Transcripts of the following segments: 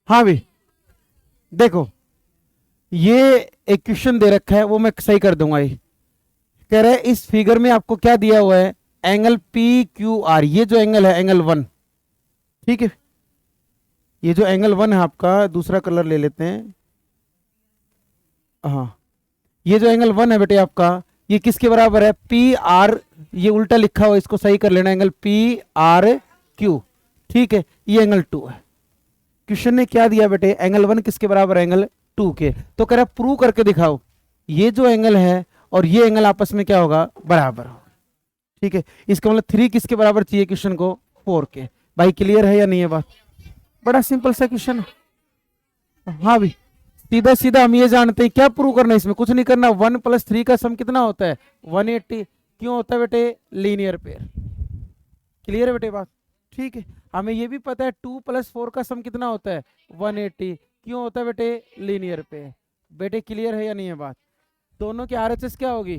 हाँ भी, देखो ये एक क्वेश्चन दे रखा है, वो मैं सही कर दूंगा। ये कह रहा है इस फिगर में आपको क्या दिया हुआ है, एंगल पी क्यू आर, ये जो एंगल है एंगल वन, ठीक है। ये जो एंगल वन है आपका, दूसरा कलर ले लेते हैं। हाँ, ये जो एंगल वन है बेटे आपका, ये किसके बराबर है, पी आर, ये उल्टा लिखा हुआ है, इसको सही कर लेना, एंगल पी आर क्यू, ठीक है। ये एंगल टू है। क्वेश्चन ने क्या दिया बेटे, एंगल वन किसके बराबर है, एंगल टू के। तो कह रहा प्रूव करके दिखाओ ये जो एंगल है और ये एंगल आपस में क्या होगा, बराबर होगा, ठीक है। इसका मतलब थ्री किसके बराबर चाहिए क्वेश्चन को, फोर के। भाई क्लियर है या नहीं है बात, बड़ा सिंपल सा क्वेश्चन है। हाँ भाई, सीधा सीधा हम ये जानते हैं, क्या प्रूव करना है इसमें, कुछ नहीं करना। वन प्लस थ्री का सम कितना होता है, 180। क्यों होता है बेटे, लीनियर पेयर। क्लियर है बेटे बात, ठीक है। हमें ये भी पता है टू प्लस फोर का सम कितना होता है, 180। क्यों होता है बेटे, लीनियर पे। बेटे क्लियर है या नहीं है बात। दोनों की आरएचएस क्या होगी,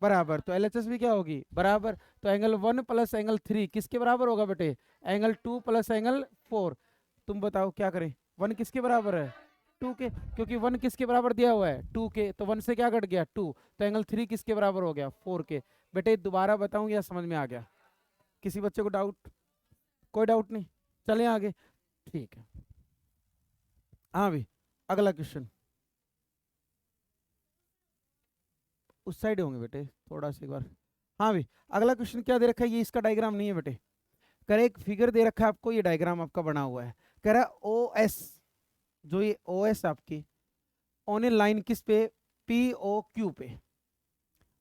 बराबर, तो एलएचएस भी क्या होगी, बराबर। तो angle one plus angle three किसके बराबर होगा बेटे, angle two plus angle four. तुम बताओ क्या करें, वन किसके बराबर है, टू के, क्योंकि वन किसके बराबर दिया हुआ है, टू के, तो वन से क्या कट गया, टू। तो एंगल थ्री किसके बराबर हो गया, फोर के। बेटे दोबारा बताऊं या समझ में आ गया, किसी बच्चे को डाउट, कोई डाउट नहीं, चलें आगे, ठीक है। हाँ भाई, अगला क्वेश्चन, उस साइड होंगे बेटे थोड़ा सा एक बार। हाँ भाई, अगला क्वेश्चन क्या दे रखा है, ये इसका डायग्राम नहीं है बेटे। कह रहा है एक फिगर दे रखा है आपको, ये डायग्राम आपका बना हुआ है। कह रहा है ओ एस, जो ये ओ एस आपकी ऑन ए लाइन किस पे, पी ओ क्यू पे।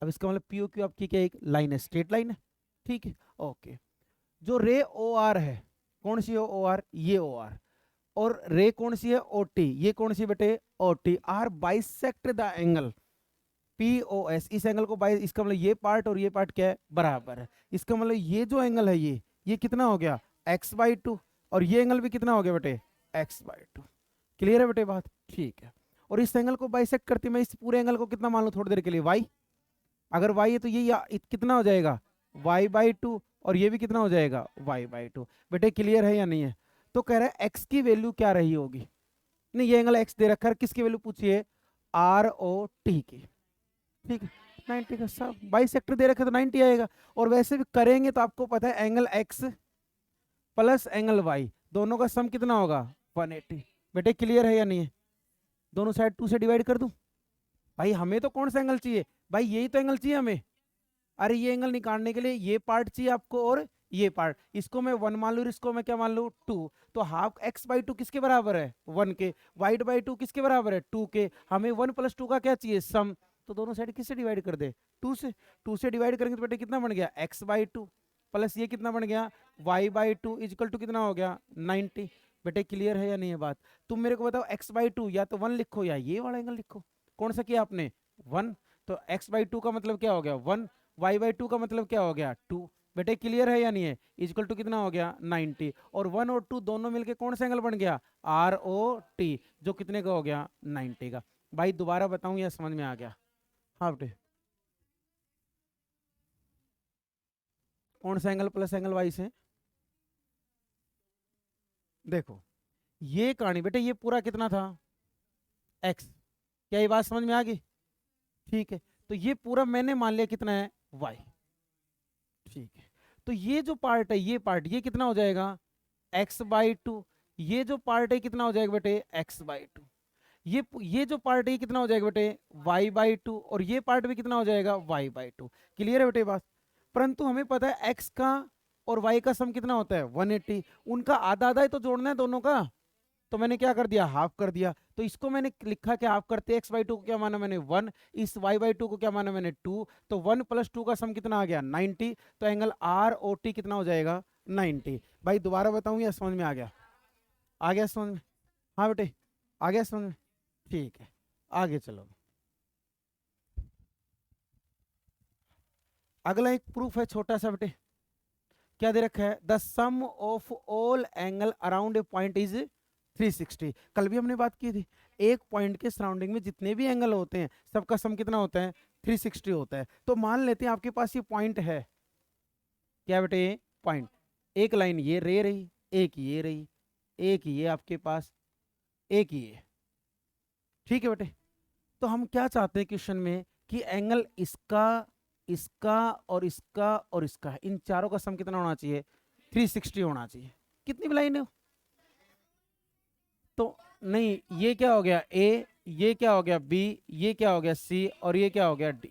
अब इसका मतलब पी ओ क्यू आपकी क्या, एक लाइन है, स्ट्रेट लाइन है, ठीक है, ओके। जो रे ओ आर है, कौन सी है ओ आर, ये ओ आर। और रे कौन सी है, ओ टी, ये कौन सी बेटे, O T. R bisect the angle P O S, इस एंगल को बाई, इसका मतलब ये पार्ट और ये पार्ट क्या है, बराबर है। इसका मतलब ये जो एंगल है ये कितना हो गया, एक्स बाई टू। और ये एंगल भी कितना हो गया बेटे, एक्स बाई टू। क्लियर है बेटे बात, ठीक है। और इस एंगल को बाइसेक्ट करते मैं इस पूरे एंगल को कितना मान लो थोड़ी देर के लिए, वाई। अगर वाई है तो ये कितना हो जाएगा, वाई बाई टू। और ये भी कितना हो जाएगा, वाई बाई टू। बेटे क्लियर है या नहीं है। तो कह रहा है एक्स की वैल्यू क्या रही होगी, नहीं ये एंगल एक्स दे रखा है, किसकी वैल्यू पूछिए, आर ओ टी की, ठीक है। 90 का सब बाई सेक्टर दे रखे तो 90 आएगा। और वैसे भी करेंगे तो आपको पता है angle x plus angle y, दोनों का सम कितना होगा, 180। बेटे क्लियर है या नहीं है, दोनों साइड टू से डिवाइड कर दूं। भाई हमें तो कौन सा एंगल चाहिए, भाई यही तो एंगल चाहिए हमें। अरे ये एंगल निकालने के लिए ये पार्ट चाहिए आपको, और ये पार्ट, इसको मैं वन मान लू, इसको मैं क्या मान लू, टू। तो हाफ एक्स बाई टू किसके बराबर है, वन के। वाइड बाई टू किसके बराबर है, टू के। हमें वन प्लस टू का क्या चाहिए, सम। तो दोनों साइड किससे डिवाइड कर दे, टू से। टू से डिवाइड करेंगे तो बेटे कितना बन गया, एक्स बाई टू प्लस ये कितना बन गया, y by two equal to कितना हो गया, 90। बेटे क्लियर है या नहीं है बात। तुम मेरे को बताओ एक्स बाई टू या तो वन लिखो या ये वाला एंगल लिखो, कौन सा किया आपने, वन। तो एक्स बाई टू का मतलब क्या हो गया, वन। वाई बाई टू का मतलब क्या हो गया, टू। बेटे क्लियर है या नहीं है, इजकल टू कितना हो गया, 90। और वन और टू दोनों मिलके कौन सा एंगल बन गया, आर ओ टी, जो कितने का हो गया, 90 का। भाई दोबारा बताऊं या समझ में आ गया। हाँ बेटे, कौन सा एंगल प्लस एंगल वाई से, देखो ये कहानी बेटे, ये पूरा कितना था, एक्स। क्या ये बात समझ में आ गई, ठीक है। तो ये पूरा मैंने मान लिया कितना है, वाई, ठीक है। तो ये जो पार्ट है, ये पार्ट ये कितना हो जाएगा, एक्स बाई टू। ये जो पार्ट है कितना हो जाएगा बेटे, एक्स बाई टू। ये जो पार्ट है कितना हो जाएगा बेटे, वाई बाई टू। और ये पार्ट भी कितना हो जाएगा, वाई बाई टू। क्लियर है बेटे बात। परंतु हमें पता है एक्स का और वाई का सम कितना होता है, 180। उनका आधा आधा ही तो जोड़ना है दोनों का। तो मैंने क्या कर दिया, हाफ कर दिया। तो इसको मैंने लिखा कि हाफ करते, एक्स बाई टू को क्या माना मैंने, वन। इस वाई बाई टू को क्या माना मैंने, टू। तो वन प्लस टू का सम कितना आ गया, 90। तो एंगल आर ओ टी कितना हो जाएगा, 90। भाई दोबारा बताऊं या समझ में आ गया, आ गया समझ में। हाँ बेटे, आ गया समझ में, ठीक है। आगे चलो, अगला एक प्रूफ है छोटा सा बेटे। क्या दे रखा है, the sum of all angle around a point is 360। कल भी हमने बात की थी, एक पॉइंट के सराउंडिंग में जितने भी एंगल होते हैं सबका सम कितना होता है, 360 होता है। तो मान लेते हैं आपके पास ये पॉइंट है, क्या बेटे, पॉइंट। एक लाइन ये रे रही, एक ये रही, एक ये आपके पास, एक ही है। ठीक है बेटे, तो हम क्या चाहते हैं क्वेश्चन में कि एंगल इसका, इसका और इसका और इसका, इन चारों का सम कितना होना चाहिए? 360 होना चाहिए। कितनी लाइन है? तो नहीं, ये क्या हो गया ए, ये क्या हो गया बी, ये क्या हो गया सी और ये क्या हो गया डी।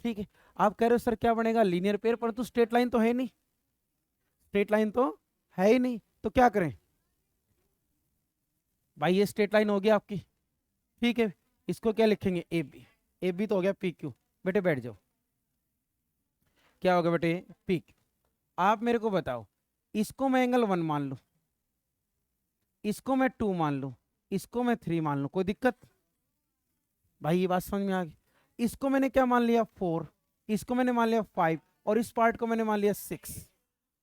ठीक है, आप कह रहे हो सर क्या बनेगा? लीनियर पेयर, परंतु स्ट्रेट लाइन तो है नहीं, स्ट्रेट लाइन तो है ही नहीं, तो क्या करें भाई? ये स्ट्रेट लाइन होगी आपकी। ठीक है, इसको क्या लिखेंगे? A B. ए बी तो हो गया पी क्यू। बेटे बैठ जाओ, क्या होगा बेटे? P Q. आप मेरे को बताओ, इसको मैं एंगल 1 मान लूं, इसको मैं 2 मान लूं, इसको मैं 3 मान लूं, कोई दिक्कत? भाई ये बात समझ में आ गई? इसको मैंने क्या मान लिया? 4, इसको मैंने मान लिया 5 और इस पार्ट को मैंने मान लिया 6।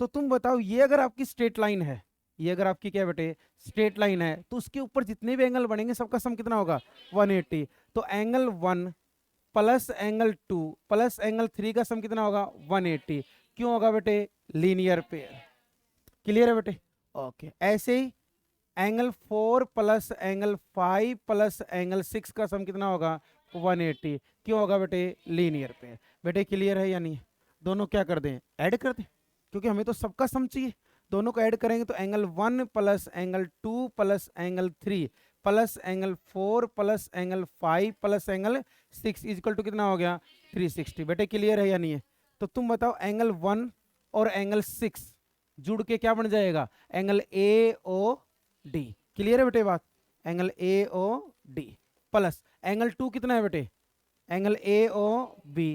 तो तुम बताओ, ये अगर आपकी स्ट्रेट लाइन है, ये अगर आपकी क्या बेटे स्ट्रेट लाइन है, तो उसके ऊपर जितने भी एंगल बनेंगे सबका सम कितना होगा? 180। तो angle 1 plus angle 2 plus angle 3 का सम कितना होगा? 180। क्यों होगा बेटे? Linear pair. क्लियर है बेटे? ओके, ऐसे ही angle 4 plus angle 5 plus angle 6 का सम कितना होगा? 180। क्यों होगा बेटे? Linear pair. बेटे क्लियर है या नहीं? दोनों क्या कर दें? ऐड कर दें, क्योंकि हमें तो सबका सम चाहिए। दोनों को ऐड करेंगे तो angle 1 plus angle 2 plus angle 3 plus angle 4 plus angle 5 plus angle 6 equal to कितना हो गया? 360। बेटे क्लियर है या नहीं है? तो तुम बताओ, एंगल 1 और एंगल 6 जुड़ के क्या बन जाएगा? Angle A O D. Clear है बेटे बात? Angle A O D plus angle 2 कितना है बेटे? Angle A O B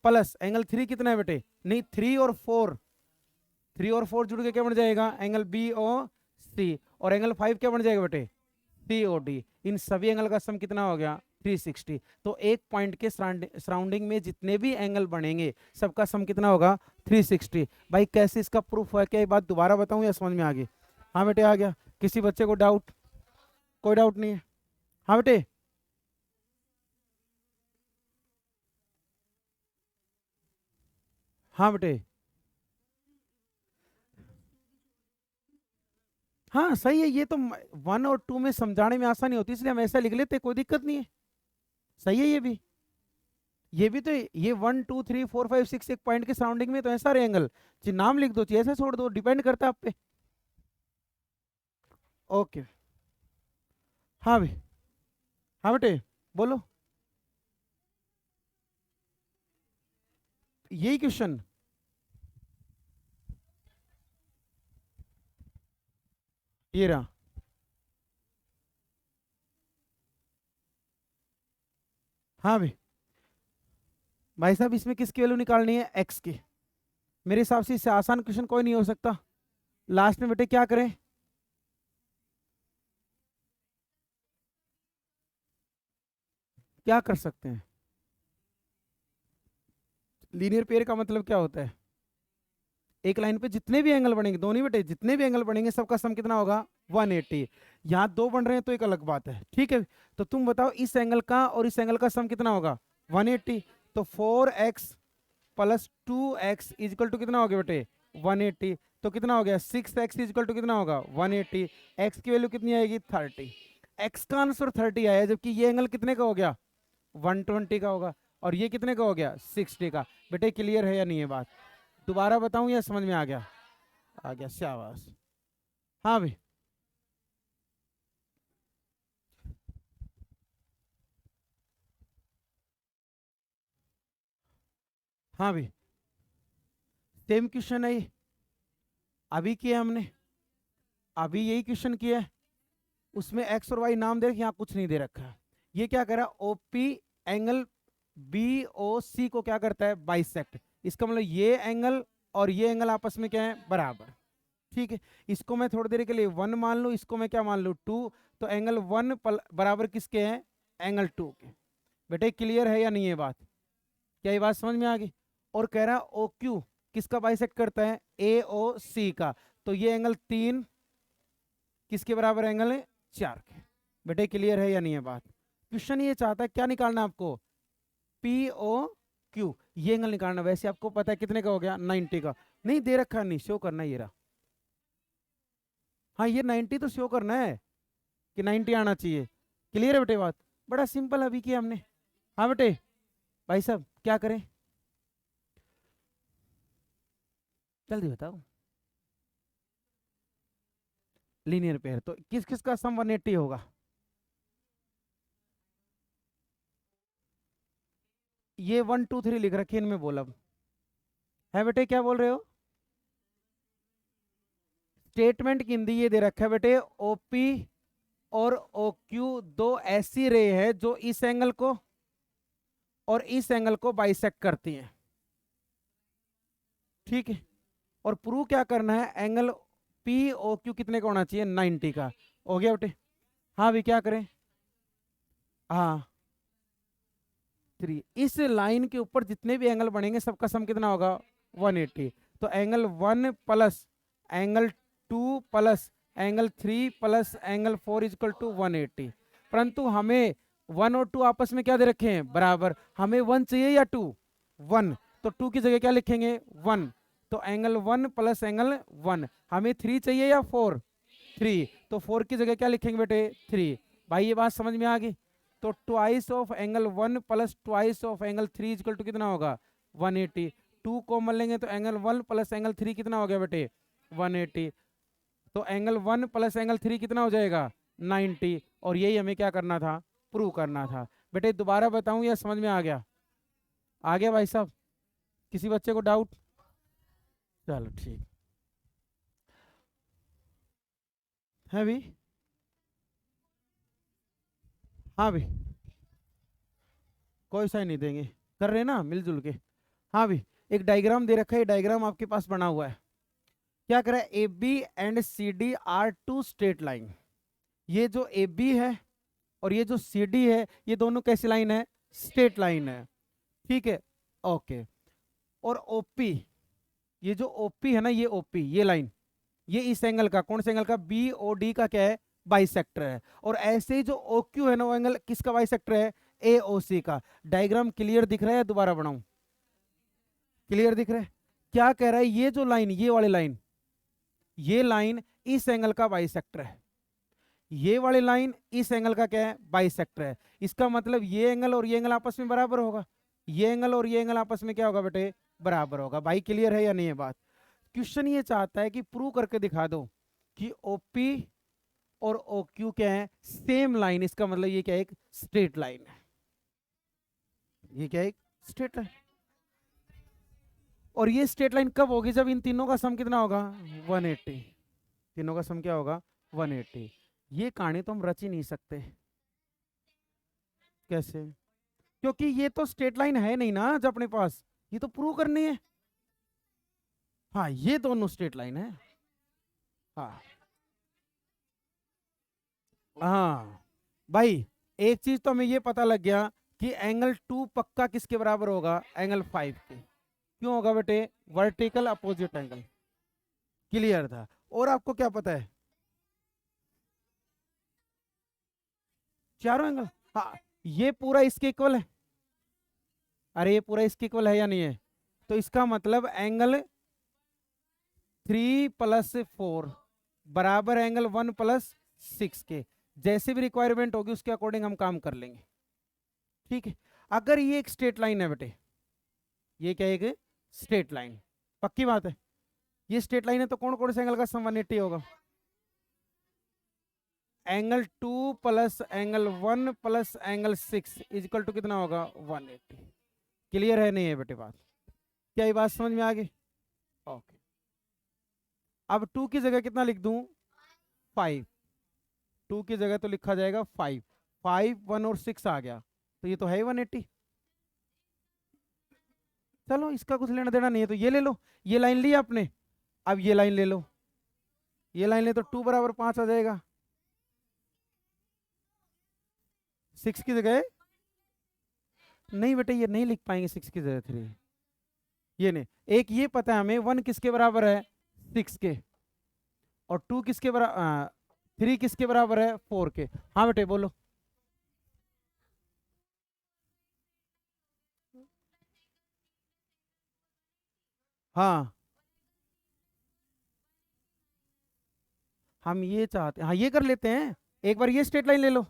plus angle 3 कितना है बेटे? नहीं, 3 और 4, 3 और 4 जुड़ के क्या बन जाएगा? एंगल बी ओ सी। और एंगल 5 क्या बन जाएगा बेटे? सी ओ डी। इन सभी एंगल का सम कितना हो गया? 360। तो एक पॉइंट के सराउंडिंग में जितने भी एंगल बनेंगे सबका सम कितना होगा? 360। भाई कैसे इसका प्रूफ है? क्या ये बात दोबारा बताऊं या समझ में आ गई? हाँ बेटे आ गया। किसी बच्चे को डाउट? कोई डाउट नहीं है? हाँ बेटे, हाँ बेटे, हाँ सही है। ये तो 1 और 2 में समझाने में आसानी होती है, इसलिए हम ऐसा लिख लेते, कोई दिक्कत नहीं है। सही है ये भी, ये भी तो, ये 1 2 3 4 5 6 एक पॉइंट के सराउंडिंग में तो है सारे एंगल। नाम लिख दो, चाहिए ऐसे छोड़ दो, डिपेंड करता है आप पे। ओके, हाँ भाई, हाँ बेटे बोलो। यही क्वेश्चन? ये रहा। हाँ भाई, भाई साहब इसमें किसकी वैल्यू निकालनी है? एक्स की। मेरे हिसाब से इससे आसान क्वेश्चन कोई नहीं हो सकता। लास्ट में बेटे क्या करें? क्या कर सकते हैं? लीनियर पेयर का मतलब क्या होता है? एक लाइन पे जितने भी एंगल बनेंगे, दोनों बेटे जितने भी एंगल बनेंगे सबका सम कितना होगा? 180। यहाँ 2 बन रहे हैं तो एक अलग बात है। ठीक है, तो तुम बताओ इस एंगल का और इस एंगल का सम कितना होगा? 180। तो 4x plus 2x is equal to कितना हो गया बेटे? 180। तो कितना हो गया? 6x इजिकल टू कितना होगा? 180। x की वैल्यू कितनी आएगी? 30। x का आंसर 30 आया, जबकि ये एंगल कितने का हो गया? 120 का होगा। और ये कितने का हो गया? 60 का। बेटे क्लियर है या नहीं है बात? दोबारा बताऊं या समझ में आ गया? आ गया, शाबाश। हाँ भाई, हाँ भाई, सेम क्वेश्चन है ये, अभी किया हमने, अभी यही क्वेश्चन किया है। उसमें एक्स और वाई नाम दे रखे, यहाँ कुछ नहीं दे रखा है। ये क्या कर रहा है? ओपी एंगल बी ओ सी को क्या करता है? बाइसेक्ट। इसका मतलब ये एंगल और ये एंगल आपस में क्या है? बराबर। ठीक है, इसको मैं थोड़ी देर के लिए 1 मान लूं, इसको मैं क्या मान लूं? 2। तो एंगल 1 बराबर किसके हैं? एंगल 2 के। बेटे क्लियर है या नहीं है बात? क्या ये बात समझ में आ गई? और कह रहा है ओ क्यू किसका बाइसेक्ट करता है? ए ओ सी का। तो ये एंगल 3 किसके बराबर एंगल है? 4 के। बेटे क्लियर है या नहीं है बात? क्वेश्चन ये चाहता है क्या निकालना आपको? पी ओ क्यू, ये एंगल निकालना। वैसे आपको पता है कितने का हो गया? 90 का। नहीं दे रखा, नहीं शो करना, ये रहा। हाँ ये 90 तो शो करना है। कि 90 आना चाहिए। क्लियर है बेटे बात? बड़ा सिंपल अभी किया हमने। हाँ बेटे भाई साहब क्या करें, जल्दी बताओ। लीनियर पेयर तो किस किस का सम 180 होगा? ये 1 2 3 लिख रखी इनमें बोल अब। है बेटे क्या बोल रहे हो? स्टेटमेंट की हिंदी ये दे रखा है बेटे, ओपी और ओक्यू दो ऐसी रे है जो इस एंगल को और इस एंगल को बाइसेक्ट करती हैं। ठीक है, और प्रूव क्या करना है, एंगल पी ओ क्यू कितने का होना चाहिए? 90 का। हो गया बेटे? हाँ भी क्या करें? हाँ 3, इस लाइन के ऊपर जितने भी एंगल बनेंगे सबका सम कितना होगा? 180। तो angle 1 plus angle 2 plus angle 3 plus angle 4 equal to 180। परंतु हमें 1 और 2 आपस में क्या दे रखे हैं? बराबर। हमें 1 चाहिए या 2? 1। तो 2 की जगह क्या लिखेंगे? 1। तो एंगल 1 प्लस एंगल 1। हमें 3 चाहिए या 4? 3। तो 4 की जगह क्या लिखेंगे बेटे? 3। भाई ये बात समझ में आ गई? तो twice of angle 1 plus twice of angle 3 equal to कितना होगा? 180। 2 कॉमन लेंगे तो एंगल 1 प्लस एंगल 3 कितना हो गया बेटे? 180। तो एंगल 1 प्लस एंगल 3 कितना हो जाएगा? 90। और यही हमें क्या करना था? प्रूव करना था। बेटे दोबारा बताऊं या समझ में आ गया? आ गया भाई साहब? किसी बच्चे को डाउट? चलो ठीक है भी। हाँ भी कोई सा ही नहीं देंगे, कर रहे हैं ना मिलजुल के। हाँ भी, एक डायग्राम दे रखा है, डायग्राम आपके पास बना हुआ है। क्या कर रहा है? A B and C D are two straight line. ये जो ए बी है और ये जो सी डी है, ये दोनों कैसी लाइन है? स्ट्रेट लाइन है। ठीक है, ओके। और ओपी, ये जो ओपी है ना, ये ओपी ये लाइन, ये इस एंगल का, कौन से एंगल का? बी ओ डी का क्या है? बाइसेक्टर है। और ऐसे ही जो ओ क्यू है ना, वो एंगल किसका बाइसेक्टर है? ए ओ सी का। डायग्राम क्लियर दिख रहा है या दोबारा बनाऊं? क्लियर दिख रहा है? क्या कह रहा है? ये जो लाइन, ये वाली लाइन, ये लाइन इस एंगल का बाइसेक्टर है। ये वाली लाइन इस एंगल का क्या है? बाइसेक्टर है। इसका मतलब ये एंगल और ये एंगल आपस में बराबर होगा। ये एंगल और ये एंगल आपस में क्या होगा बेटे? बराबर होगा। भाई क्लियर है या नहीं है बात? क्वेश्चन ये चाहता है कि प्रूव करके दिखा दो कि ओपी और ओ क्यू क्या है? Same line. इसका मतलब ये क्या है? एक स्ट्रेट लाइन है। ये क्या है? एक स्ट्रेट लाइन। और ये स्ट्रेट लाइन कब होगी? जब इन तीनों का सम कितना होगा? 180। तीनों का सम क्या होगा? 180। ये कहानी तो हम रच ही नहीं सकते। कैसे? क्योंकि ये तो स्ट्रेट लाइन है नहीं ना जब अपने पास, ये तो प्रूव करनी है। हाँ ये दोनों स्ट्रेट लाइन है। हाँ हाँ भाई, एक चीज तो हमें ये पता लग गया कि एंगल 2 पक्का किसके बराबर होगा? एंगल 5 के। क्यों होगा बेटे? Vertical opposite angle. क्लियर था? और आपको क्या पता है? चारों एंगल। हाँ, ये पूरा इसके इक्वल है। अरे ये पूरा इसके इक्वल है या नहीं है? तो इसका मतलब एंगल 3 प्लस 4 बराबर एंगल 1 प्लस 6 के। जैसे भी रिक्वायरमेंट होगी उसके अकॉर्डिंग हम काम कर लेंगे। ठीक है, अगर ये एक स्ट्रेट लाइन है बेटे, ये क्या है? एक स्ट्रेट लाइन। पक्की बात है? ये स्ट्रेट लाइन है तो कौन कौन से एंगल का सम 180 होगा? Angle 2 plus angle 1 plus angle 6 equal to कितना होगा? 180। क्लियर है नहीं है बेटे बात? क्या ये बात समझ में आ गई? ओके। अब 2 की जगह कितना लिख दूं? 5। 2 की जगह तो लिखा जाएगा 5। 5 1 और 6 आ गया, तो ये तो है ही 180। चलो इसका कुछ लेना देना नहीं है तो ये ले लो। ये लाइन ली आपने, अब ये लाइन ले लो। ये लाइन ले तो 2 बराबर 5 आ जाएगा। 6 की जगह नहीं बेटे, ये नहीं लिख पाएंगे 6 की जगह 3। ये नहीं, एक ये पता है हमें 1 किसके बराबर है? 6 के। और 2 किसके बराबर? 3 किसके बराबर है? 4 के। हाँ बेटे बोलो। हाँ हम ये चाहते हैं, हाँ ये कर लेते हैं। एक बार ये स्ट्रेट लाइन ले लो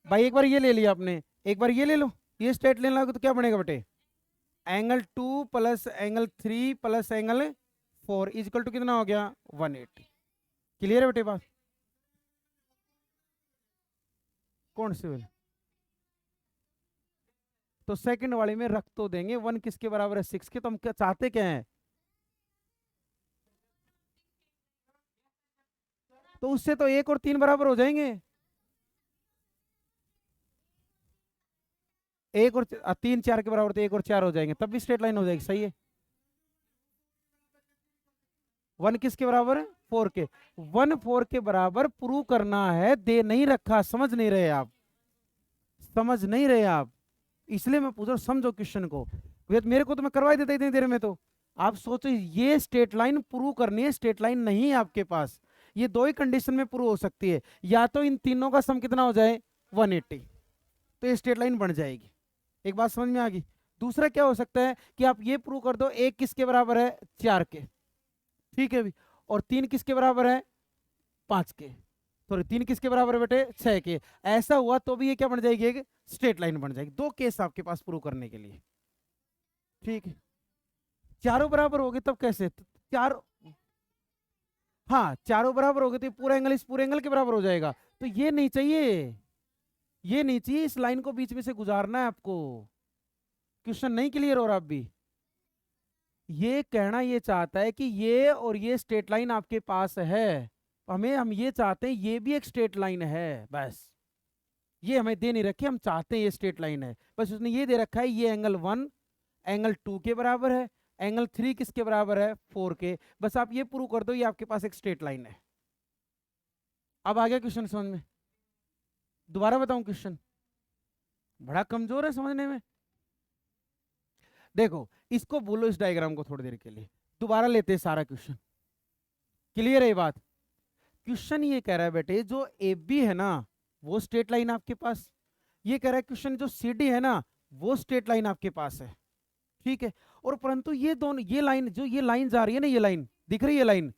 भाई, एक बार ये ले लिया आपने, एक बार ये ले लो, ये स्ट्रेट लाइन लागू तो क्या बनेगा बेटे, angle 2 plus angle 3 plus angle 4 equal to कितना हो गया 180। क्लियर है बेटे बात? कौन सी वाली? तो सेकंड वाले में रख तो देंगे, 1 किसके बराबर है 6 के, तो हम क्या चाहते क्या है, तो उससे तो 1 और 3 बराबर हो जाएंगे, 1 और 3 4 के बराबर, तो 1 और 4 हो जाएंगे, तब भी स्ट्रेट लाइन हो जाएगी। सही है, 1 किसके बराबर है 4 के, 1 4 के बराबर प्रूव करना है, दे नहीं रखा, समझ नहीं रहे आप, समझ नहीं रहे आप, इसलिए मैं पूछ रहा हूं, समझो क्वेश्चन को। मेरे को तो मैं करवा देता इतनी देर में, तो आप सोचो ये स्ट्रेट लाइन प्रूव करनी है, स्ट्रेट लाइन नहीं है आपके पास, ये दो ही कंडीशन में प्रूव हो सकती है, या तो इन तीनों का सम कितना हो जाए 180, तो ये स्ट्रेट लाइन बन जाएगी। एक बात समझ में आ गई? दूसरा क्या हो सकता है कि आप ये प्रूव कर दो, 1 किसके बराबर है 4 के, ठीक है भी, और 3 किसके बराबर है 5 के, सॉरी 3 किसके बराबर है बेटे 6 के, ऐसा हुआ तो भी ये क्या बन जाएगी, एक स्ट्रेट लाइन बन जाएगी। दो केस आपके पास प्रूव करने के लिए, ठीक है। चारों बराबर हो गए तब कैसे, चार, हाँ चारों बराबर हो गए तो पूरा एंगल इस पूरे एंगल के बराबर हो जाएगा, तो ये नहीं चाहिए, ये नहीं चाहिए, इस लाइन को बीच में से गुजारना है आपको। क्वेश्चन नहीं क्लियर हो रहा अब भी? ये कहना ये चाहता है कि ये और ये स्ट्रेट लाइन आपके पास है, हम ये चाहते हैं ये भी एक स्ट्रेट लाइन है, बस ये हमें दे नहीं रखी, हम चाहते हैं ये स्ट्रेट लाइन है, बस उसने ये दे रखा है ये एंगल 1 एंगल 2 के बराबर है, एंगल 3 किसके बराबर है 4 के, बस आप ये प्रूव कर दो ये आपके पास एक स्ट्रेट लाइन है। अब आ गया क्वेश्चन समझ में? दोबारा बताऊं क्वेश्चन, बड़ा कमजोर है समझने में। देखो इसको बोलो, इस डायग्राम को थोड़ी देर के लिए दोबारा लेते हैं सारा क्वेश्चन, क्लियर है ये बात? क्वेश्चन ये कह रहा है बेटे जो ए बी है ना वो स्ट्रेट लाइन आपके पास, ये कह रहा है क्वेश्चन जो सी डी है ना वो स्ट्रेट लाइन आपके पास है, ठीक है। और परंतु ये दोनों, ये लाइन जो ये लाइन जा रही है ना, ये लाइन दिख रही है लाइन,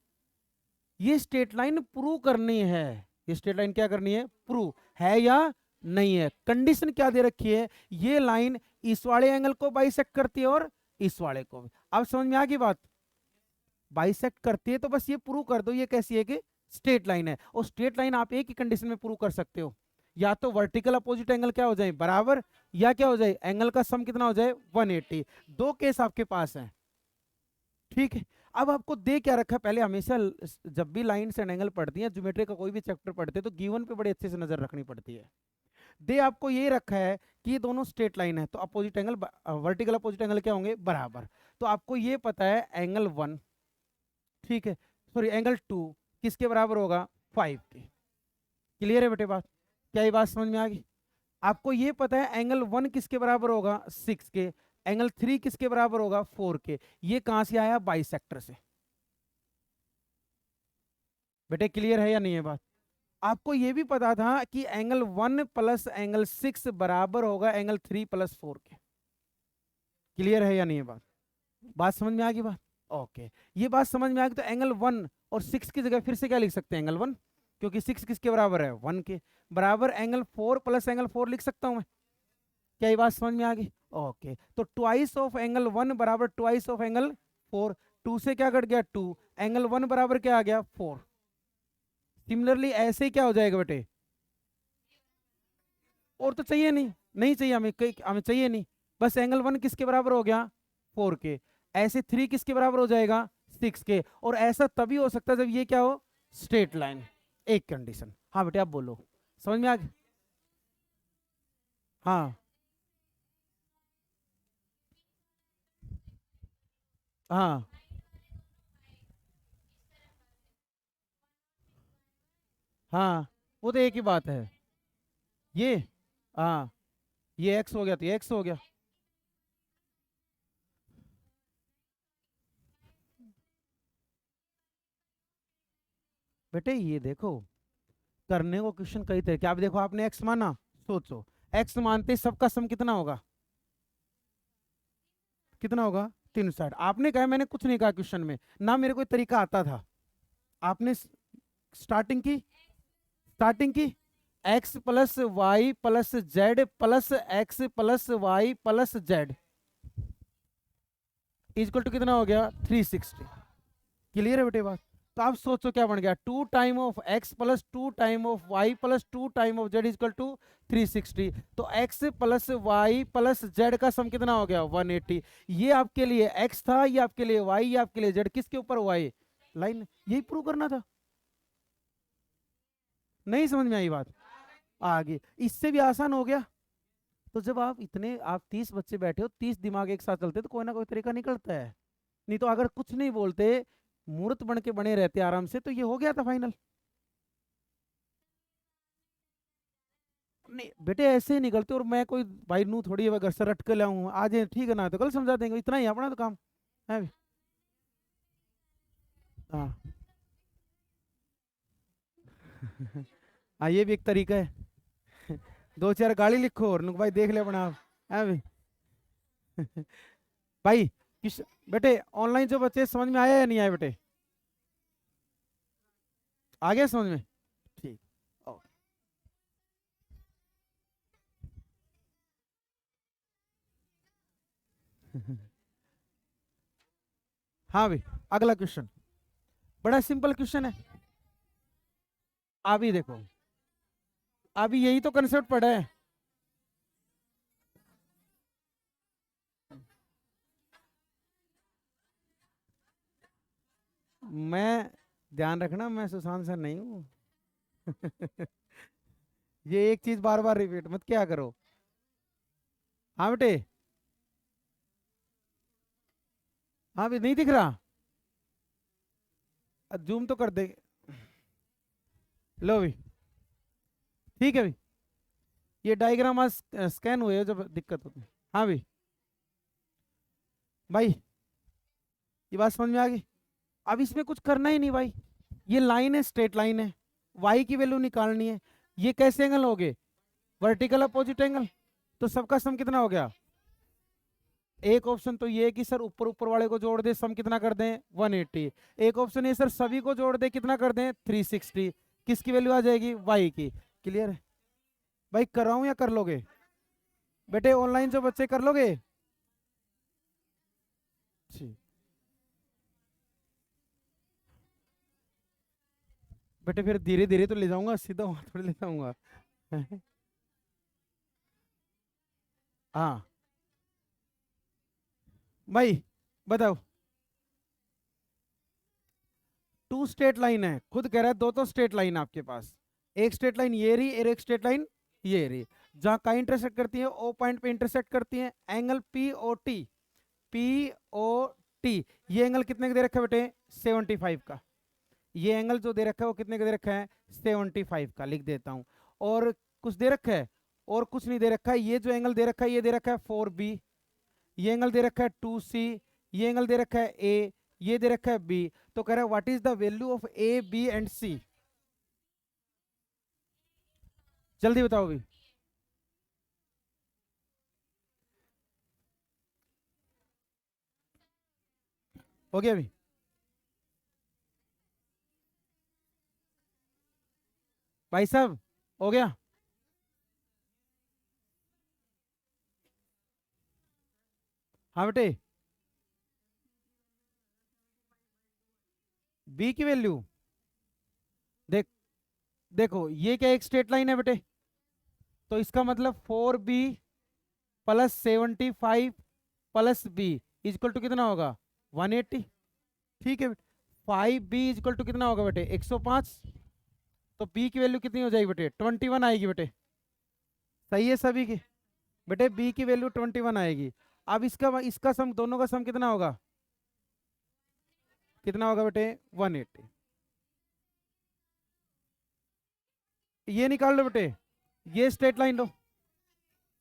ये स्ट्रेट लाइन प्रूव करनी है, ये स्ट्रेट लाइन क्या करनी है प्रूव, है या नहीं है। कंडीशन क्या दे रखी है, ये लाइन इस वाले एंगल को बाइसेक्ट करती है और इस वाले को भी। अब समझ में आ गई बात? बाइसेक्ट करती है तो बस ये प्रूव कर दो ये कैसी है कि स्ट्रेट लाइन है, और स्ट्रेट लाइन आप एक ही कंडीशन में प्रूव कर सकते हो, या तो वर्टिकल अपोजिट एंगल क्या हो जाए बराबर, या क्या हो जाए एंगल का सम कितना हो जाए 180। दो केस आपके पास हैं, ठीक है। अब आपको दे क्या रखा, पहले हमेशा जब भी लाइन्स एंड एंगल पढ़ती हैं, ज्योमेट्री का कोई भी चैप्टर पढ़ते हैं, तो गिवन पे बड़े अच्छे से नजर रखनी पड़ती है। दे आपको ये रखा है कि ये दोनों स्ट्रेट लाइन है, तो opposite angle vertical opposite angle क्या होंगे बराबर, तो आपको ये पता है एंगल 1, ठीक है, सॉरी एंगल 2 किसके बराबर होगा 5 के। क्लियर है बेटे बात? क्या ये बात समझ में आ गई? आपको ये पता है एंगल 1 किसके बराबर होगा 6 के, एंगल 3 किसके बराबर होगा 4 के, ये कहां से आया बाइसेक्टर से। बेटे क्लियर है या नहीं है बात? आपको ये भी पता था कि एंगल 1 प्लस एंगल 6 बराबर होगा एंगल 3 प्लस 4 के। क्लियर है या नहीं है बात? बात समझ में आ गई बात? ओके, ये बात समझ में आ गई, तो एंगल 1 और 6 की जगह फिर से क्या लिख सकते हैं एंगल 1, क्योंकि 6 किसके बराबर है 1 के बराबर, एंगल 4 प्लस एंगल 4 लिख सकता हूं मैं। क्या ये बात समझ में आ गई? ओके, तो ट्वाइस ऑफ एंगल 1 बराबर ट्वाइस ऑफ एंगल 4, 2 से क्या कट गया 2, एंगल 1 बराबर क्या आ गया 4। सिमिलरली ऐसे ही क्या हो जाएगा बेटे, और तो चाहिए नहीं, नहीं चाहिए हमें, हमें चाहिए नहीं, बस एंगल 1 किसके बराबर हो गया 4 के, ऐसे 3 किसके बराबर हो जाएगा 6 के, और ऐसा तभी हो सकता है जब ये क्या हो स्ट्रेट लाइन। एक कंडीशन, हाँ बेटे आप बोलो, समझ में आ गया? हाँ हाँ हाँ, वो तो एक ही बात है, ये हाँ, ये एक्स हो गया तो ये एक्स हो गया। बेटे ये देखो, करने को क्वेश्चन कई तरीके, आप देखो आपने एक्स माना, सोचो एक्स मानते ही सबका सम कितना होगा, कितना होगा 360। आपने कहा मैंने कुछ नहीं कहा क्वेश्चन में, ना मेरे को तरीका आता था, आपने स्टार्टिंग की स्टार्टिंग की x plus Y plus Z plus x plus Y plus z equal to कितना हो गया 360। क्लियर है बेटे बात? तो आप सोचो क्या बन गया, 2 time of x plus 2 time of y plus 2 time of z equal to 360। तो x plus y plus z का सम कितना हो गया 180। ये आपके लिए x था, ये आपके लिए y, ये आपके लिए z, किसके ऊपर y लाइन, यही प्रूव करना था। नहीं समझ में आई बात? आगे इससे भी आसान हो गया। तो जब आप इतने, आप 30 बच्चे बैठे हो, 30 दिमाग एक साथ चलते तो कोई ना कोई तरीका निकलता है। नहीं तो अगर कुछ नहीं बोलते, मूर्त बन के बने रहते आराम से, तो ये हो गया था फाइनल। नहीं बेटे ऐसे ही निकलते, और मैं कोई भाई नू थोड़ी अगर से रट के लाऊं आज, ठीक है ना, तो कल समझा देंगे, इतना ही अपना तो काम है भी। हाँ हाँ, ये भी एक तरीका है। दो चार गाली लिखो और नुक भाई देख ले अपना आप, है भी। भाई किस बेटे, ऑनलाइन जो बच्चे समझ में आया या नहीं आया बेटे? आ गया समझ में? ठीक। ओ, हाँ भाई, अगला क्वेश्चन बड़ा सिंपल क्वेश्चन है। अभी देखो, अभी यही तो कंसेप्ट पढ़ा है। मैं, ध्यान रखना, मैं सुशांत सर नहीं हूँ। ये एक चीज बार बार रिपीट मत क्या करो। हाँ बेटे, हाँ भी नहीं दिख रहा, जूम तो कर दे। लो भी, ठीक है भी। ये डायग्राम आज स्कैन हुए हो जब दिक्कत होती है। हाँ भी भाई, ये बात समझ में आ गई। अब इसमें कुछ करना ही नहीं भाई, ये लाइन है, स्ट्रेट लाइन है, वाई की वैल्यू निकालनी है। ये कैसे एंगल हो गए, वर्टिकल अपोजिट एंगल। तो सबका सम कितना हो गया? एक ऑप्शन तो ये है कि सर ऊपर ऊपर वाले को जोड़ दे, सम कितना कर दें 180। एक ऑप्शन ये सर सभी को जोड़ दे, कितना कर दें 360। किसकी वैल्यू आ जाएगी? वाई की। क्लियर है भाई? कराऊं या कर लोगे बेटे? ऑनलाइन जो बच्चे कर लोगे? जी बेटे, फिर धीरे धीरे तो ले जाऊंगा, सीधा वहां थोड़ी ले जाऊंगा। हाँ भाई बताओ, टू स्ट्रेट लाइन है, खुद कह रहा है दो तो स्ट्रेट लाइन आपके पास, एक स्ट्रेट लाइन ये रही और एक स्ट्रेट लाइन ये रही, जहां का इंटरसेक्ट करती है ओ पॉइंट पे इंटरसेक्ट करती है, angle P O T, P O T. ये एंगल कितने का दे रखा है बेटे? 75 का। ये एंगल जो दे रखा है वो कितने का दे रखा है? 75 का, लिख देता हूं। और कुछ दे रखा है? और कुछ नहीं दे रखा है। ये जो एंगल दे रखा है ये दे रखा है 4B, ये एंगल दे रखा है 2C, ये एंगल दे रखा है A, ये दे रखा है B। तो कह रहा है what is the value of A B and C? जल्दी बताओ भी। हो गया अभी? भाई साहब हो गया? हाँ बेटे, B की वैल्यू देख, देखो ये क्या एक स्ट्रेट लाइन है बेटे, तो इसका मतलब 4B plus 75 plus B equal to कितना होगा? 180। ठीक है, 5B इक्वल टू कितना होगा बेटे? 105। तो B की वैल्यू कितनी हो जाएगी बेटे? 21 आएगी बेटे। सही है सभी की? बेटे B की वैल्यू 21 आएगी। अब इसका इसका सम, दोनों का सम कितना होगा? कितना होगा बेटे? 180। ये निकाल लो बेटे, ये स्ट्रेट लाइन लो,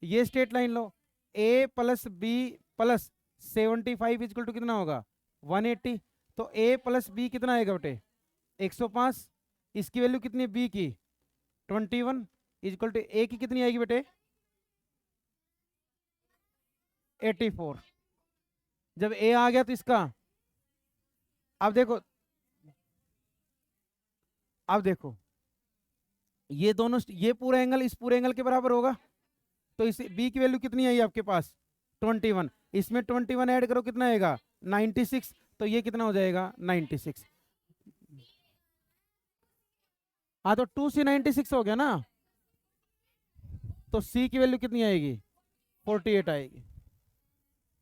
ये स्ट्रेट लाइन लो, A plus B plus 75 equal to कितना होगा? 180। तो A प्लस बी कितना आएगा बेटे? 105। इसकी वैल्यू कितनी है B की? 21 इक्वल टू A की कितनी आएगी बेटे? 84। जब A आ गया तो इसका, अब देखो, अब देखो ये दोनों, ये पूरा एंगल इस पूरे एंगल के बराबर होगा, तो इस बी की वैल्यू कितनी आई आपके पास 21, इसमें 21 ऐड करो कितना आएगा 96, तो ये कितना हो जाएगा 96। हाँ तो 2C96 हो गया ना, तो सी की वैल्यू कितनी आएगी 48 आएगी।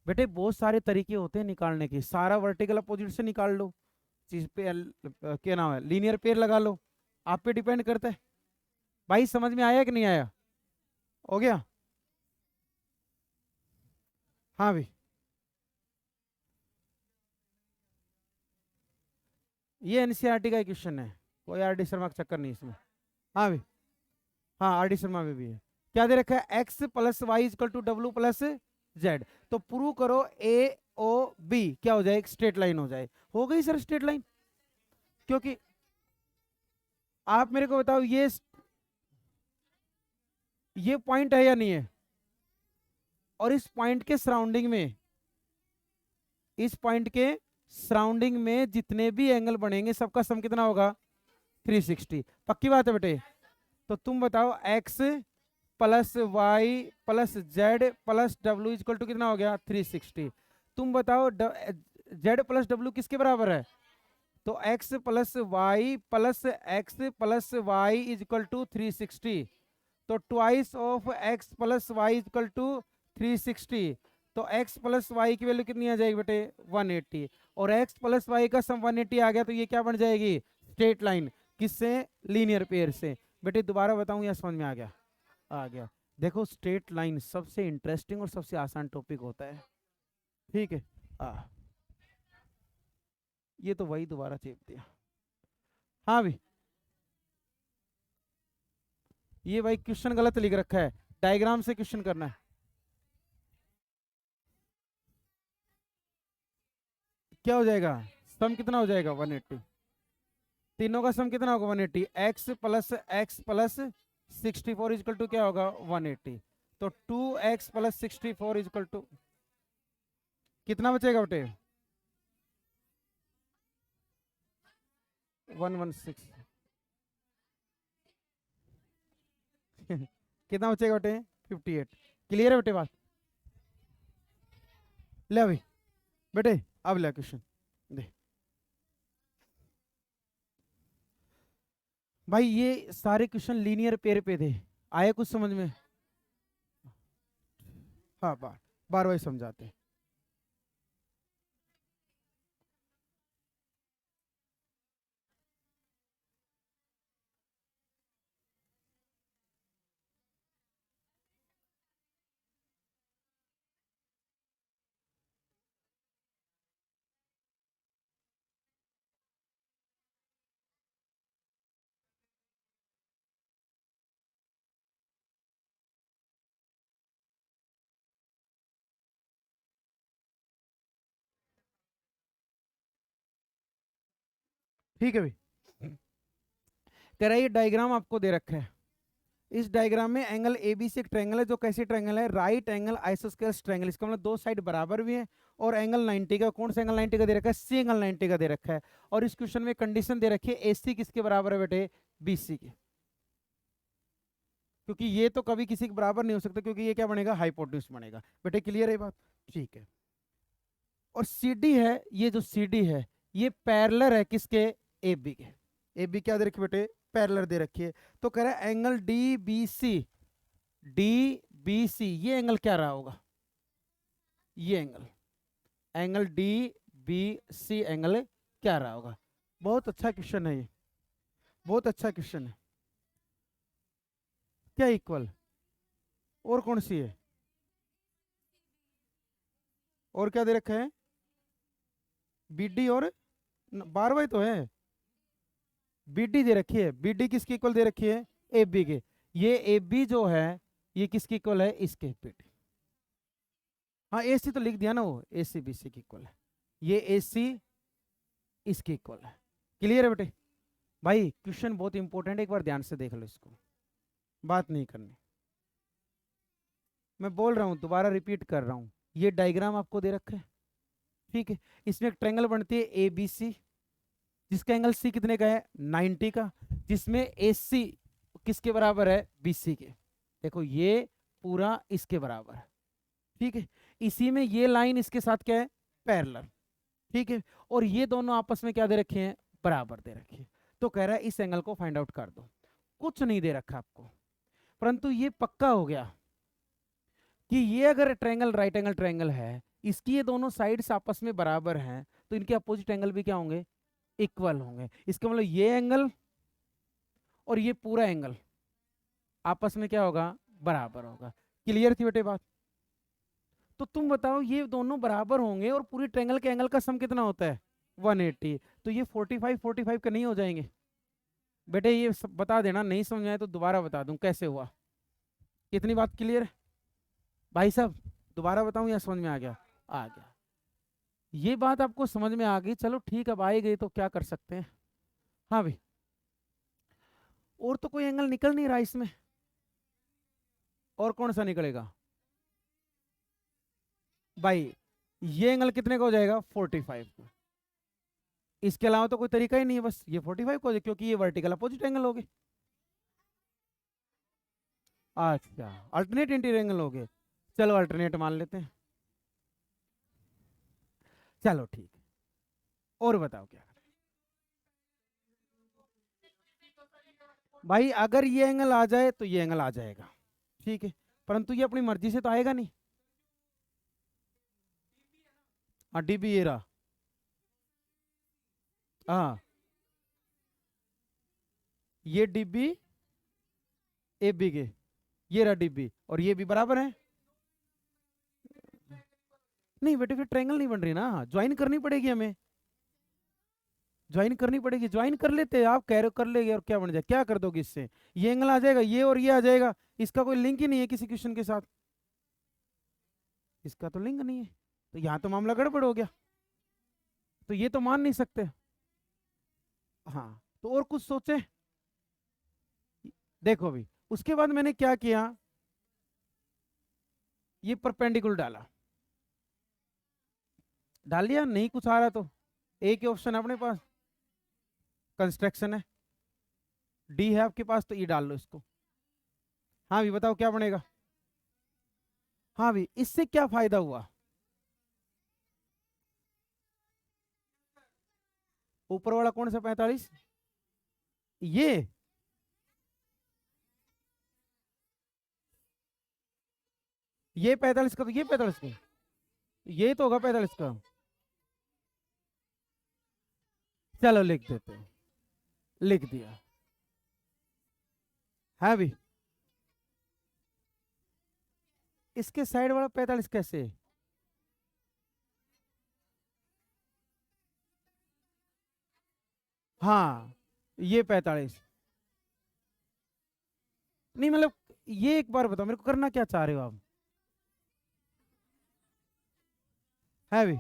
बेटे बहुत सारे तरीके होते हैं निकालने के, सारा वर्टिकल अपोजिट से निकाल लो, चीज पे क्या नाम है लीनियर पेयर लगा लो, आप पे डिपेंड करता है। भाई समझ में आया कि नहीं आया, हो गया। हाँ भाई, ये एनसीईआरटी का क्वेश्चन है, कोई आर डी शर्मा का चक्कर नहीं इसमें। हाँ भाई, हाँ आर डी शर्मा में भी है। क्या दे रखा है X plus Y equal to W plus Z, तो प्रूव करो ए ओ बी क्या हो जाए स्ट्रेट लाइन हो जाए। हो गई सर स्ट्रेट लाइन, क्योंकि आप मेरे को बताओ ये पॉइंट है या नहीं है, और इस पॉइंट के सराउंडिंग में, इस पॉइंट के सराउंडिंग में जितने भी एंगल बनेंगे सबका सम कितना होगा 360, पक्की बात है बेटे। तो तुम बताओ X plus Y plus Z plus W equal to कितना हो गया 360। तुम बताओ जेड प्लस डब्ल्यू किसके बराबर है, तो X plus Y is equal to 360, तो twice of X plus Y equal to 360, तो x प्लस वाई की वैल्यू कितनी आ जाएगी बेटे 180, और x प्लस वाई का सम 180 आ गया, तो ये क्या बन जाएगी स्ट्रेट लाइन, किससे लीनियर पेयर से। बेटे दोबारा बताऊं या समझ में आ गया, आ गया। देखो स्ट्रेट लाइन सबसे इंटरेस्टिंग और सबसे आसान टॉपिक होता है, ठीक है। ये तो वही दोबारा चेप दिया। हाँ भाई, ये भाई क्वेश्चन गलत लिख रखा है, डायग्राम से क्वेश्चन करना है। क्या हो जाएगा सम कितना हो जाएगा 180, तीनों का सम कितना होगा 180, एक्स प्लस 64 इजकल टू क्या होगा 180, तो 2x प्लस 64 इजकल टू कितना बचेगा बेटे 116 कितना बचेगा बेटे 58। क्लियर है बेटे बात, ले अभी बेटे अब ले क्वेश्चन दे। भाई ये सारे क्वेश्चन लीनियर पेयर पे थे, आए कुछ समझ में। हाँ बार बार वही समझाते हैं। ठीक है भाई, कह रहा है ये डायग्राम आपको दे रखा है, इस डायग्राम में एंगल ए बी से एक ट्रायंगल है जो कैसे ट्रायंगल है राइट एंगल आइसोस्केलेस ट्रायंगल, इसका मतलब दो साइड बराबर भी है, और एंगल 90 का, कौन सा एंगल 90 का दे रखा है सी एंगल 90 का दे रखा है, और इस क्वेश्चन में कंडीशन दे रखी है एसी किसके बराबर है बेटे बीसी के, क्योंकि ये तो कभी किसी के बराबर नहीं हो सकता, क्योंकि ये क्या बनेगा हाइपोटेन्यूज बनेगा। बेटे क्लियर है बात, ठीक है। और सीडी है, ये जो सीडी है ये पैरेलल है किसके AB के, AB क्या दे रखी बेटे पैरेलल दे रखी है, तो कह रहा है एंगल DBC ये एंगल क्या रहा होगा, ये एंगल DBC एंगल क्या रहा होगा। बहुत अच्छा क्वेश्चन है ये, बहुत अच्छा क्वेश्चन है। क्या इक्वल, और कौन सी है, और क्या दे रखा है BD और 12 तो है, BD दे रखी है, BD किसकी इक्वल दे रखी है AB के, ये AB जो है ये किसकी इक्वल है इसके BD। हाँ AC तो लिख दिया ना, वो AC BC की इक्वल है, ये AC इसकी इक्वल है। क्लियर है बेटे। भाई क्वेश्चन बहुत इंपॉर्टेंट है, एक बार ध्यान से देख लो इसको, बात नहीं करनी, मैं बोल रहा हूँ दोबारा रिपीट कर रहा हूँ। ये डायग्राम आपको दे रखा है, ठीक है, इसमें एक ट्रायंगल बनती है ABC जिसका एंगल C कितने का है 90 का, जिसमें AC किसके बराबर है, BC के। देखो ये पूरा इसके बराबर है, ठीक है। इसी में ये लाइन इसके साथ क्या है, पैरेलल, ठीक है। और ये दोनों आपस में क्या दे रखे हैं, बराबर दे रखे हैं। तो कह रहा है इस एंगल को फाइंड आउट कर दो। कुछ नहीं दे रखा आपको, परंतु ये पक्का हो गया कि ये अगर ट्रायंगल राइट एंगल ट्रायंगल है, इसकी ये दोनों साइड्स आपस में बराबर हैं, तो इनके अपोजिट एंगल भी क्या होंगे, इक्वल होंगे। इसका मतलब ये एंगल और ये पूरा एंगल आपस में क्या होगा, बराबर होगा। क्लियर थी बेटे बात? तो तुम बताओ ये दोनों बराबर होंगे और पूरी ट्रायंगल के एंगल का सम कितना होता है, 180। तो ये 45 45 का नहीं हो जाएंगे बेटे? ये सब बता देना, नहीं समझ आए तो दोबारा बता दूं कैसे हुआ। कितनी बात क्लियर है भाई साहब? दोबारा बताऊं या समझ में आ गया? आ गया। ये बात आपको समझ में आ गई, चलो ठीक है, अब आई गई तो क्या कर सकते हैं। हाँ भाई, और तो कोई एंगल निकल नहीं रहा इसमें, और कौन सा निकलेगा भाई? ये एंगल कितने का हो जाएगा, 45 का। इसके अलावा तो कोई तरीका ही नहीं है, बस ये 45 को हो जाए, क्योंकि ये वर्टिकल अपोजिट एंगल हो गए। अच्छा, अल्टरनेट इंटीरियर एंगल हो गए, चलो अल्टरनेट मान लेते हैं। चलो ठीक है, और बताओ क्या करें भाई? अगर ये एंगल आ जाए तो ये एंगल आ जाएगा, ठीक है, परंतु ये अपनी मर्जी से तो आएगा नहीं। हाँ, DB ये रहा, हाँ ये DB AB के, ये रहा DB, और ये भी बराबर है। नहीं बेटे, फिर ट्रायंगल नहीं बन रही ना, ज्वाइन करनी पड़ेगी हमें, ज्वाइन करनी पड़ेगी। ज्वाइन कर लेते हैं, आप कह रहे हो कर लेंगे, और क्या बन जाए, क्या कर दोगे इससे? ये एंगल आ जाएगा, ये और ये आ जाएगा, इसका कोई लिंक ही नहीं है किसी क्वेश्चन के साथ, इसका तो लिंक नहीं है, तो यहाँ तो मामला गड़बड़ हो गया, तो ये तो मान नहीं सकते। हाँ, तो और कुछ सोचे? देखो अभी उसके बाद मैंने क्या किया, ये परपेंडिकुलर डाला, डाल लिया, नहीं कुछ आ रहा तो एक ही ऑप्शन है अपने पास, कंस्ट्रक्शन है। D है आपके पास, तो ये डाल लो इसको। हाँ भी बताओ क्या बनेगा? हाँ भी, इससे क्या फायदा हुआ? ऊपर वाला कौन सा 45? ये 45 का, तो ये 45 का, ये तो होगा 45 का। चलो लिख देते हैं, लिख दिया है भी। इसके साइड वाला 45 कैसे? हाँ, ये 45 नहीं, मतलब ये एक बार बताओ मेरे को, करना क्या चाह रहे हो आप? है भी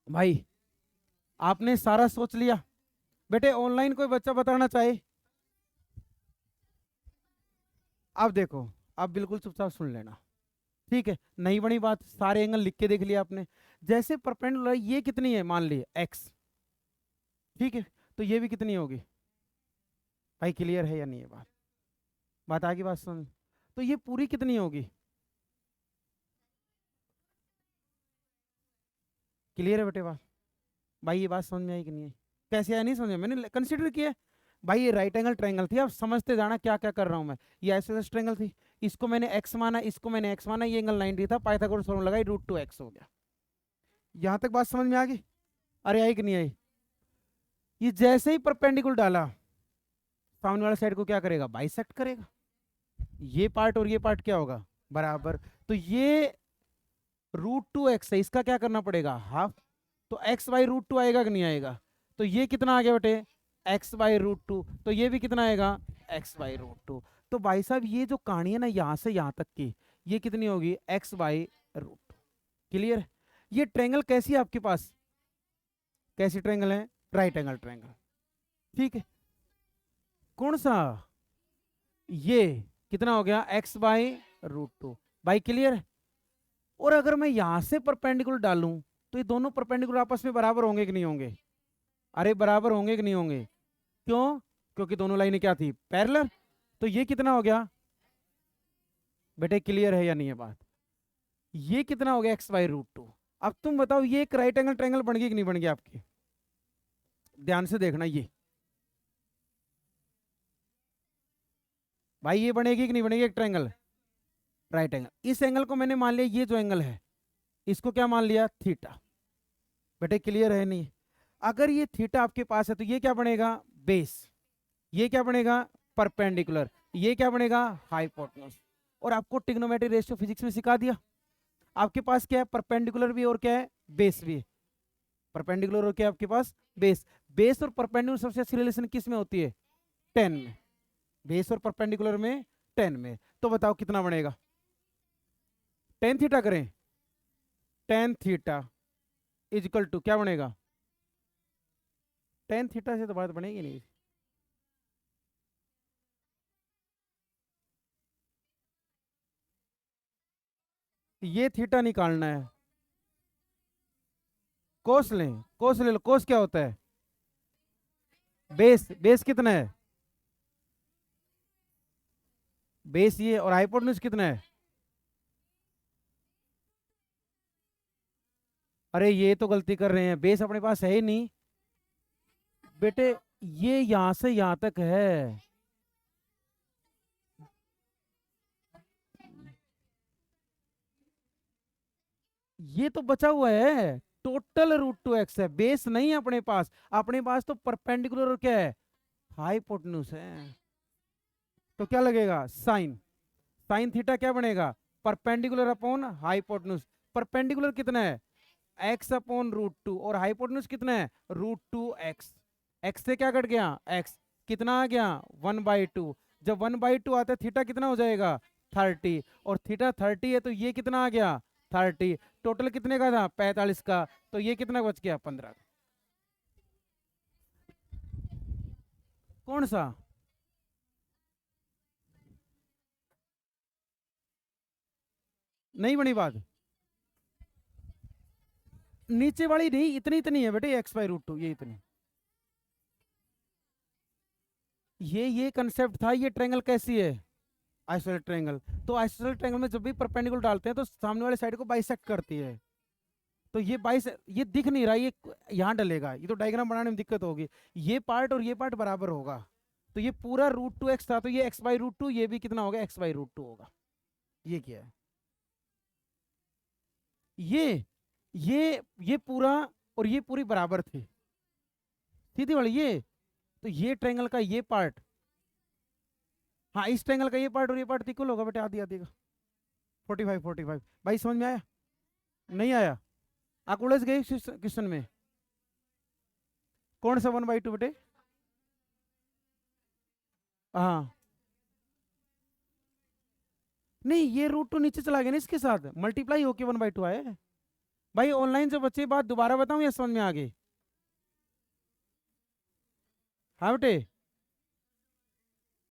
भाई, आपने सारा सोच लिया बेटे? ऑनलाइन कोई बच्चा बताना चाहे? अब देखो, अब बिल्कुल चुपचाप सुन लेना, ठीक है? नहीं बनी बात, सारे एंगल लिख के देख लिया आपने। जैसे परपेंडिकुलर ये कितनी है, मान लिए x, ठीक है, तो ये भी कितनी होगी भाई? क्लियर है या नहीं है बात? बात आगे, बात सुन। तो ये पूरी कितनी होगी? क्लियर है बेटे बात? भाई ये बात समझ में आई कि नहीं आई? कैसे आया, नहीं समझे? मैंने कंसिडर किया भाई, ये राइट एंगल ट्रायंगल थी, आप समझते जाना क्या क्या कर रहा हूं मैं। ये ऐसे ट्रायंगल थी, इसको मैंने x माना, इसको मैंने x माना, ये एंगल 90 था, पाइथागोरस फॉर्मूला लगाई, √2x हो गया। यहां तक बात समझ में आ गई? अरे आई कि नहीं आई? ये जैसे ही परपेंडिकुलर डाला, सामने वाला साइड को क्या करेगा, बाइसेक्ट करेगा। ये पार्ट और ये पार्ट क्या होगा, बराबर। तो ये √2x है, इसका क्या करना पड़ेगा, हाफ। तो x बाई √2 आएगा कि नहीं आएगा? तो ये कितना आ गया बेटे, x बाई √2। तो ये भी कितना आएगा, x बाई √2। तो भाई साहब ये जो कहानी है ना, यहां से यहां तक की, ये कितनी होगी, x बाई √2। क्लियर? ये ट्रायंगल कैसी है आपके पास, कैसी ट्रायंगल है, राइट एंगल ट्रायंगल, ठीक है। कौन सा, ये कितना हो गया, x बाई √2। भाई क्लियर? और अगर मैं यहां से परपेंडिकुलर डालूं, तो ये दोनों परपेंडिकुलर आपस में बराबर होंगे कि नहीं होंगे? अरे बराबर होंगे कि नहीं होंगे? क्यों? क्योंकि दोनों लाइनें क्या थी, पैरेलल। तो ये कितना हो गया बेटे, क्लियर है या नहीं है बात? ये कितना हो गया, एक्स बाई रूट टू। अब तुम बताओ ये एक राइट एंगल ट्रायंगल बन गई कि नहीं बन गया आपकी? ध्यान से देखना, ये भाई ये बनेगी कि नहीं बनेगी, एक ट्रायंगल राइट एंगल। इस एंगल को मैंने मान लिया, ये जो एंगल है इसको क्या मान लिया, थीटा। बेटे क्लियर है नहीं? अगर ये थीटा आपके पास है तो ये क्या बनेगा, बेस। ये क्या बनेगा, परपेंडिकुलर। ये क्या बनेगा, हाइपोटेन्यूज। और आपको ट्रिग्नोमेट्री रेशियो फिजिक्स में सिखा दिया। आपके पास क्या है, परपेंडिकुलर भी और क्या है, बेस भी है। परपेंडिकुलर और क्या है आपके पास, बेस। बेस और परपेंडिकुलर सबसे अच्छी रिलेशन किस में होती है, टेन में। बेस और परपेंडिकुलर में, टेन में। तो बताओ कितना बनेगा, टेन थीटा करें, टेन थीटा इजिकल टू क्या बनेगा, टेन थीटा से तो बात बनेगी नहीं। ये थीटा निकालना है, कोस लें, कोस ले लो। कोस क्या होता है, बेस। बेस कितना है, बेस ये, और हाइपोटेन्यूज कितना है। अरे ये तो गलती कर रहे हैं, बेस अपने पास है ही नहीं बेटे। ये यहां से यहां तक है, ये तो बचा हुआ है। टोटल रूट टू एक्स है, बेस नहीं है अपने पास। अपने पास तो परपेंडिकुलर और क्या है, हाइपोटेन्यूज है। तो क्या लगेगा, साइन। साइन थीटा क्या बनेगा, परपेंडिकुलर अपॉन हाइपोटेन्यूज। परपेंडिकुलर कितना है, एक्स अपॉन रूट टू, और हाइपोटेन्यूज कितना है, रूट टू एक्स। एक्स से क्या कट गया, एक्स। कितना आ गया, 1/2। जब 1/2 आता है थीटा कितना हो जाएगा, 30। और थीटा 30 है तो ये कितना आ गया, 30। टोटल कितने का था, 45 का। तो ये कितना बच गया, 15। कौन सा, नहीं बनी बात, नीचे वाली नहीं, इतनी इतनी है बेटे, एक्स बाई रूट टू, ये इतनी। ये कंसेप्ट था। ये ट्रायंगल कैसी है, आइसोसेलेस ट्रायंगल। तो आइसोसेलेस ट्रायंगल में जब भी परपेंडिकुलर डालते हैं तो सामने वाले साइड को बाइसेक्ट करती है। तो ये ये दिख नहीं रहा, ये यहाँ डलेगा, ये तो डायग्राम बनाने में दिक्कत होगी। ये पार्ट और ये पार्ट बराबर होगा। तो ये पूरा रूट टू एक्स था, तो ये एक्स बाई रूट टू, ये भी कितना होगा, एक्स बाई रूट टू होगा। ये क्या है, ये ये पूरा और ये पूरी बराबर थी, सीधी वाली ये। तो ये ट्रायंगल का ये पार्ट, हाँ इस ट्रायंगल का ये पार्ट और ये पार्ट इक्वल होगा बेटे, आधी आधी का। 45 45। भाई समझ में आया, नहीं आया? आप उलझ गए क्वेश्चन में? कौन सा 1/2 बेटे, हाँ। नहीं ये रूट टू नीचे चला गया ना, इसके साथ मल्टीप्लाई होके 1/2 आए। भाई ऑनलाइन जो बच्चे बात दोबारा बताऊं या समझ में आ गई? हाँ बेटे,